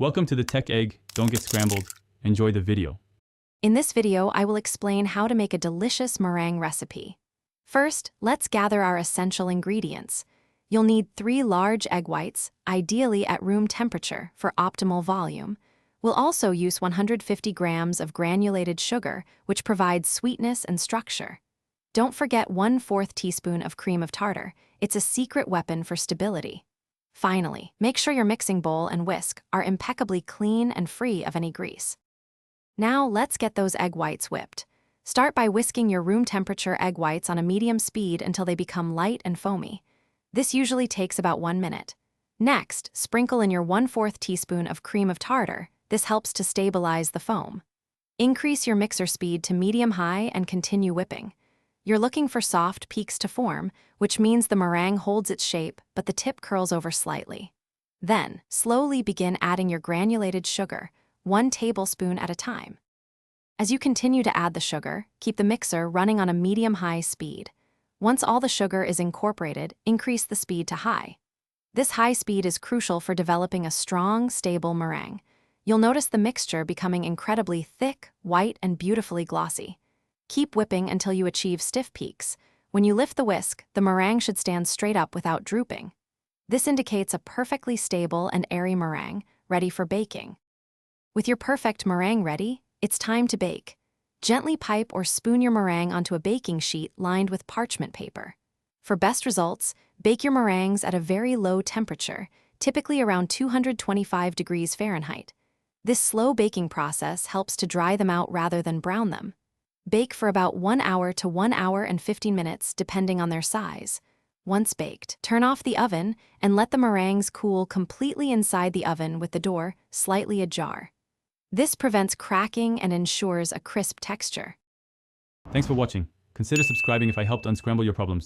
Welcome to the Tech Egg. Don't get scrambled. Enjoy the video. In this video, I will explain how to make a delicious meringue recipe. First, let's gather our essential ingredients. You'll need 3 large egg whites, ideally at room temperature for optimal volume. We'll also use 150 grams of granulated sugar, which provides sweetness and structure. Don't forget 1/4 teaspoon of cream of tartar. It's a secret weapon for stability. Finally, make sure your mixing bowl and whisk are impeccably clean and free of any grease. Now let's get those egg whites whipped. Start by whisking your room temperature egg whites on a medium speed until they become light and foamy. This usually takes about 1 minute. Next, sprinkle in your 1/4 teaspoon of cream of tartar. This helps to stabilize the foam. Increase your mixer speed to medium-high and continue whipping. You're looking for soft peaks to form, which means the meringue holds its shape, but the tip curls over slightly. Then, slowly begin adding your granulated sugar, 1 tablespoon at a time. As you continue to add the sugar, keep the mixer running on a medium-high speed. Once all the sugar is incorporated, increase the speed to high. This high speed is crucial for developing a strong, stable meringue. You'll notice the mixture becoming incredibly thick, white, and beautifully glossy. Keep whipping until you achieve stiff peaks. When you lift the whisk, the meringue should stand straight up without drooping. This indicates a perfectly stable and airy meringue, ready for baking. With your perfect meringue ready, it's time to bake. Gently pipe or spoon your meringue onto a baking sheet lined with parchment paper. For best results, bake your meringues at a very low temperature, typically around 225 degrees Fahrenheit. This slow baking process helps to dry them out rather than brown them. Bake for about 1 hour to 1 hour and 15 minutes, depending on their size. Once baked, turn off the oven and let the meringues cool completely inside the oven with the door slightly ajar. This prevents cracking and ensures a crisp texture. Thanks for watching. Consider subscribing if I helped unscramble your problems.